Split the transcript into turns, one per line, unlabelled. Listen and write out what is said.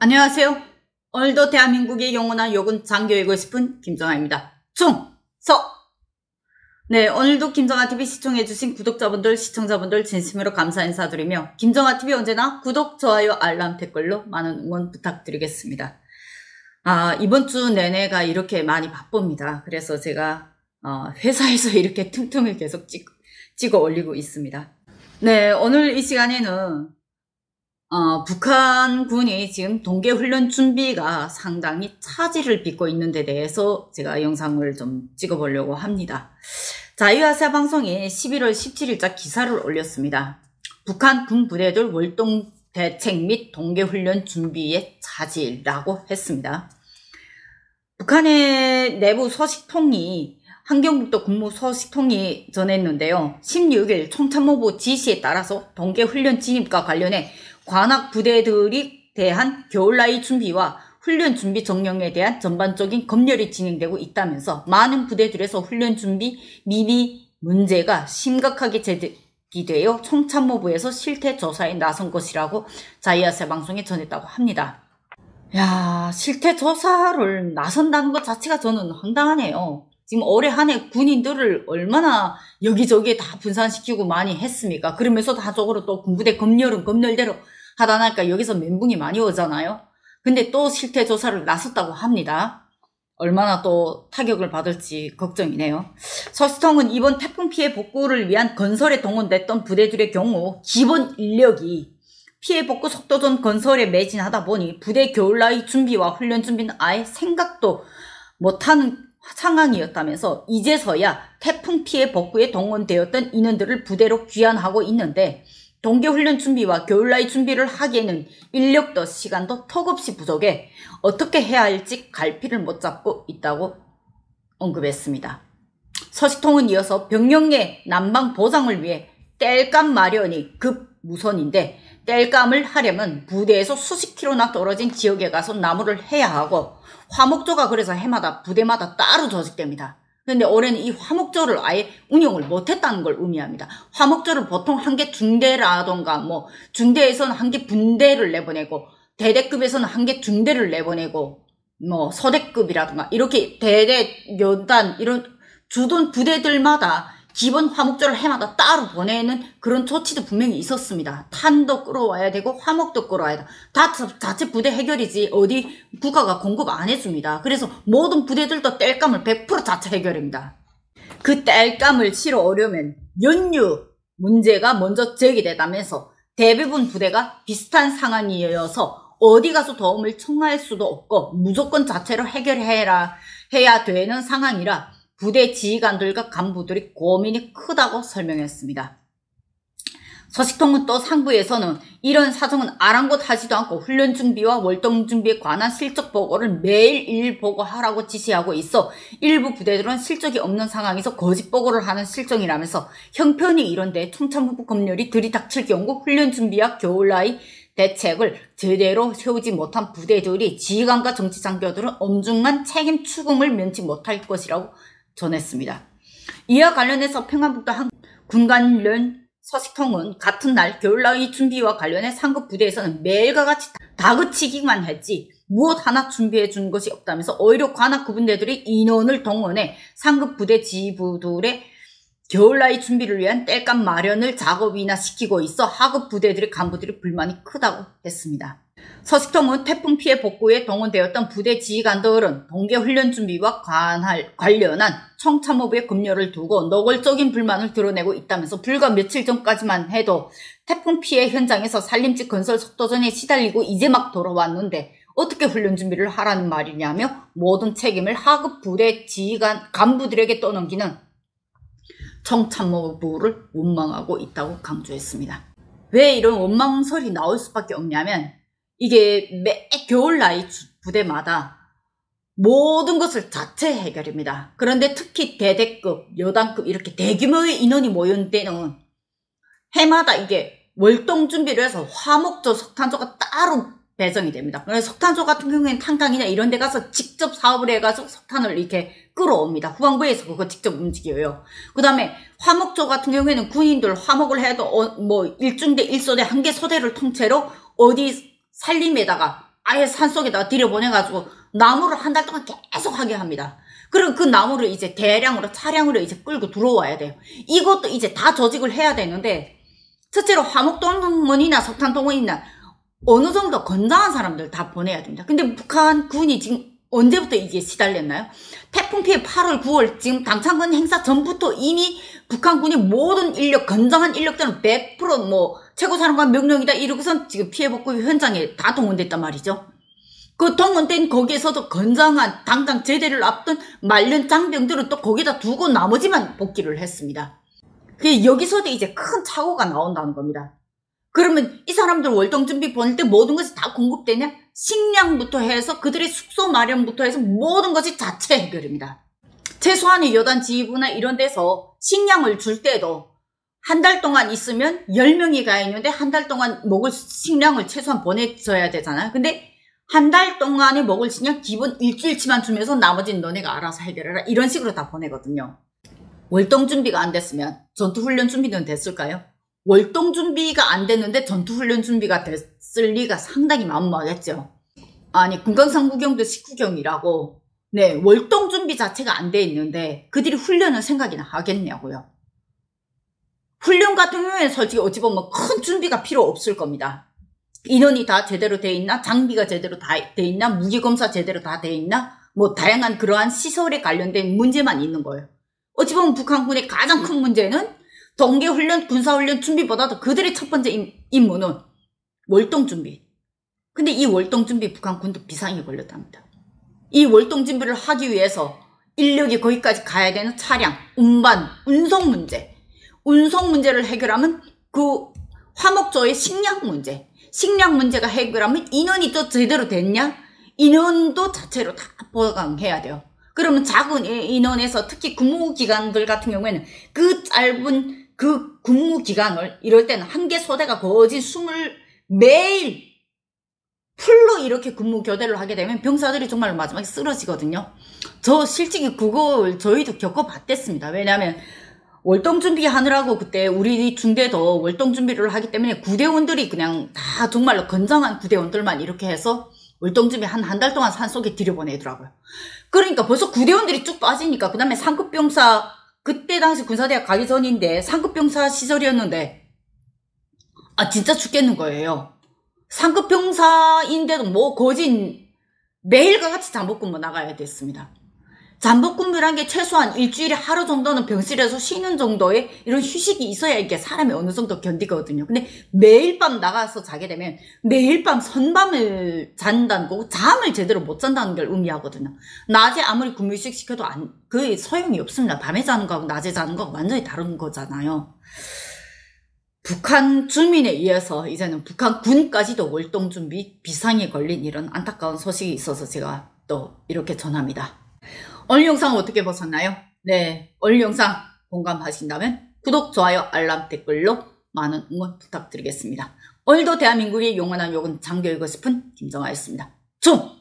안녕하세요. 오늘도 대한민국의 영원한 요군 장교이고 싶은 김정아입니다. 충성! 네, 오늘도 김정아TV 시청해주신 구독자분들, 시청자분들 진심으로 감사 인사드리며 김정아TV 언제나 구독, 좋아요, 알람, 댓글로 많은 응원 부탁드리겠습니다. 이번 주 내내가 이렇게 많이 바쁩니다. 그래서 제가 회사에서 이렇게 틈틈이 계속 찍어 올리고 있습니다. 네, 오늘 이 시간에는 북한군이 지금 동계훈련 준비가 상당히 차질을 빚고 있는 데 대해서 제가 영상을 좀 찍어보려고 합니다. 자유아시아 방송이 11월 17일자 기사를 올렸습니다. 북한 군 부대들 월동 대책 및 동계훈련 준비의 차질이라고 했습니다. 북한의 내부 소식통이 한경북도 군무 소식통이 전했는데요. 16일 총참모부 지시에 따라서 동계훈련 진입과 관련해 관악 부대들이 대한 겨울나이 준비와 훈련 준비 정령에 대한 전반적인 검열이 진행되고 있다면서 많은 부대들에서 훈련 준비 미비 문제가 심각하게 제기되어 총참모부에서 실태 조사에 나선 것이라고 자유아시아 방송에 전했다고 합니다. 야, 실태 조사를 나선다는 것 자체가 저는 황당하네요. 지금 올해 한 해 군인들을 얼마나 여기저기에 다 분산시키고 많이 했습니까? 그러면서 다적으로 또 군부대 검열은 검열대로 하다 나니까 여기서 멘붕이 많이 오잖아요. 근데 또 실태 조사를 나섰다고 합니다. 얼마나 또 타격을 받을지 걱정이네요. 소식통은 이번 태풍 피해 복구를 위한 건설에 동원됐던 부대들의 경우 기본 인력이 피해 복구 속도전 건설에 매진하다 보니 부대 겨울나이 준비와 훈련 준비는 아예 생각도 못하는 상황이었다면서 이제서야 태풍 피해 복구에 동원되었던 인원들을 부대로 귀환하고 있는데 동계훈련 준비와 겨울나이 준비를 하기에는 인력도 시간도 턱없이 부족해 어떻게 해야 할지 갈피를 못 잡고 있다고 언급했습니다. 소식통은 이어서 병력의 난방 보장을 위해 땔감 마련이 급무선인데 땔감을 하려면 부대에서 수십 킬로나 떨어진 지역에 가서 나무를 해야 하고 화목조가 그래서 해마다 부대마다 따로 조직됩니다. 그런데 올해는 이 화목조를 아예 운영을 못했다는 걸 의미합니다. 화목조를 보통 한 개 중대라던가 뭐 중대에서는 한 개 분대를 내보내고 대대급에서는 한 개 중대를 내보내고 뭐 소대급이라던가 이렇게 대대 여단 이런 주둔 부대들마다 기본 화목조를 해마다 따로 보내는 그런 조치도 분명히 있었습니다. 탄도 끌어와야 되고 화목도 끌어와야 돼. 다 자체 부대 해결이지 어디 국가가 공급 안 해줍니다. 그래서 모든 부대들도 땔감을 100% 자체 해결입니다. 그 땔감을 실어 오려면 연유 문제가 먼저 제기되다면서 대부분 부대가 비슷한 상황이어서 어디 가서 도움을 청할 수도 없고 무조건 자체로 해야 되는 상황이라 부대 지휘관들과 간부들이 고민이 크다고 설명했습니다. 소식통은 또 상부에서는 이런 사정은 아랑곳하지도 않고 훈련 준비와 월동 준비에 관한 실적 보고를 매일 보고하라고 지시하고 있어 일부 부대들은 실적이 없는 상황에서 거짓 보고를 하는 실정이라면서 형편이 이런데 총참모부 검열이 들이닥칠 경우 훈련 준비와 겨울나이 대책을 제대로 세우지 못한 부대들이 지휘관과 정치장교들은 엄중한 책임 추궁을 면치 못할 것이라고 전했습니다. 이와 관련해서 평안북도 군관련 소식통은 같은 날 겨울나이 준비와 관련해 상급 부대에서는 매일과 같이 다그치기만 했지 무엇 하나 준비해 준 것이 없다면서 오히려 관악 구분대들이 인원을 동원해 상급 부대 지휘부들의 겨울나이 준비를 위한 땔감 마련을 작업이나 시키고 있어 하급 부대들의 간부들이 불만이 크다고 했습니다. 소식통은 태풍 피해 복구에 동원되었던 부대 지휘관들은 동계훈련 준비와 관련한 총참모부의 검열을 두고 노골적인 불만을 드러내고 있다면서 불과 며칠 전까지만 해도 태풍 피해 현장에서 산림집 건설 속도전에 시달리고 이제 막 돌아왔는데 어떻게 훈련 준비를 하라는 말이냐며 모든 책임을 하급 부대 지휘관 간부들에게 떠넘기는 총참모부를 원망하고 있다고 강조했습니다. 왜 이런 원망설이 나올 수밖에 없냐면 이게 매 겨울나이 부대마다 모든 것을 자체 해결입니다. 그런데 특히 대대급, 여단급 이렇게 대규모의 인원이 모인 때는 해마다 이게 월동 준비를 해서 화목조, 석탄조가 따로 배정이 됩니다. 그래서 석탄조 같은 경우에는 탄강이나 이런 데 가서 직접 사업을 해가지고 석탄을 이렇게 끌어옵니다. 후방부에서 그거 직접 움직여요. 그 다음에 화목조 같은 경우에는 군인들 화목을 해도 뭐 1중대 1소대 한 개 소대를 통째로 어디 산림에다가 아예 산속에다 들여보내가지고 나무를 한 달 동안 계속 하게 합니다. 그리고 그 나무를 이제 대량으로 차량으로 이제 끌고 들어와야 돼요. 이것도 이제 다 조직을 해야 되는데, 첫째로 화목동원이나 석탄동원이나 어느 정도 건강한 사람들 다 보내야 됩니다. 근데 북한군이 지금 언제부터 이게 시달렸나요? 태풍 피해 8월, 9월 지금 당창건 행사 전부터 이미 북한군이 모든 인력, 건장한 인력들은 100% 최고사령관 명령이다 이러고선 지금 피해복구 현장에 다 동원됐단 말이죠. 그 동원된 거기에서도 건장한 당장 제대를 앞둔 말년 장병들은 또 거기다 두고 나머지만 복귀를 했습니다. 여기서도 이제 큰 착오가 나온다는 겁니다. 그러면 이 사람들 월동준비 보낼 때 모든 것이 다 공급되냐? 식량부터 해서 그들의 숙소 마련부터 해서 모든 것이 자체 해결입니다. 최소한의 여단 지휘부나 이런 데서 식량을 줄 때도 한 달 동안 있으면 10명이 가 있는데 한 달 동안 먹을 식량을 최소한 보내줘야 되잖아요. 근데 한 달 동안에 먹을 식량 기본 일주일치만 주면서 나머지는 너네가 알아서 해결해라. 이런 식으로 다 보내거든요. 월동 준비가 안 됐으면 전투훈련 준비는 됐을까요? 월동 준비가 안 됐는데 전투훈련 준비가 됐을 리가 상당히 만무하겠죠. 아니 금강산구경도 19경이라고 네 월동 준비 자체가 안 돼 있는데 그들이 훈련을 생각이나 하겠냐고요. 훈련 같은 경우에는 솔직히 어찌 보면 큰 준비가 필요 없을 겁니다. 인원이 다 제대로 돼 있나? 장비가 제대로 다 돼 있나? 무기검사 제대로 다 돼 있나? 다양한 그러한 시설에 관련된 문제만 있는 거예요. 어찌 보면 북한군의 가장 큰 문제는 동계훈련, 군사훈련 준비보다도 그들의 첫 번째 임무는 월동준비. 근데 이 월동준비 북한군도 비상이 걸렸답니다. 이 월동준비를 하기 위해서 인력이 거기까지 가야 되는 차량, 운반, 운송 문제를 해결하면 그 화목조의 식량 문제가 해결하면 인원이 또 제대로 됐냐? 인원도 자체로 다 보강해야 돼요. 그러면 작은 인원에서 특히 근무기관들 같은 경우에는 그 짧은 그 근무기간을 이럴 때는 한 개 소대가 거진 매일 풀로 이렇게 근무 교대를 하게 되면 병사들이 정말 마지막에 쓰러지거든요. 저 실직이 그걸 저희도 겪어봤댔습니다. 왜냐하면 월동준비 하느라고 그때 우리 중대도 월동준비를 하기 때문에 구대원들이 그냥 다 정말로 건장한 구대원들만 이렇게 해서 월동준비 한 달 동안 산속에 들여보내더라고요. 그러니까 벌써 구대원들이 쭉 빠지니까 그 다음에 상급병사 그때 당시 군사대학 가기 전인데 상급병사 시절이었는데 진짜 죽겠는 거예요. 상급병사인데도 거진 매일과 같이 잠복근무 나가야 됐습니다. 잠복근무란 게 최소한 일주일에 하루 정도는 병실에서 쉬는 정도의 이런 휴식이 있어야 이게 사람이 어느 정도 견디거든요. 근데 매일 밤 나가서 자게 되면 매일 밤 선밤을 잔다는 거고 잠을 제대로 못 잔다는 걸 의미하거든요. 낮에 아무리 근무휴식 시켜도 그 소용이 없습니다. 밤에 자는 거하고 낮에 자는 거하고 완전히 다른 거잖아요. 북한 주민에 의해서 이제는 북한 군까지도 월동준비 비상이 걸린 이런 안타까운 소식이 있어서 제가 또 이렇게 전합니다. 오늘 영상 어떻게 보셨나요? 네, 오늘 영상 공감하신다면 구독, 좋아요, 알람, 댓글로 많은 응원 부탁드리겠습니다. 오늘도 대한민국의 영원한 욕은 잠겨있고 싶은 김정아였습니다. 좀!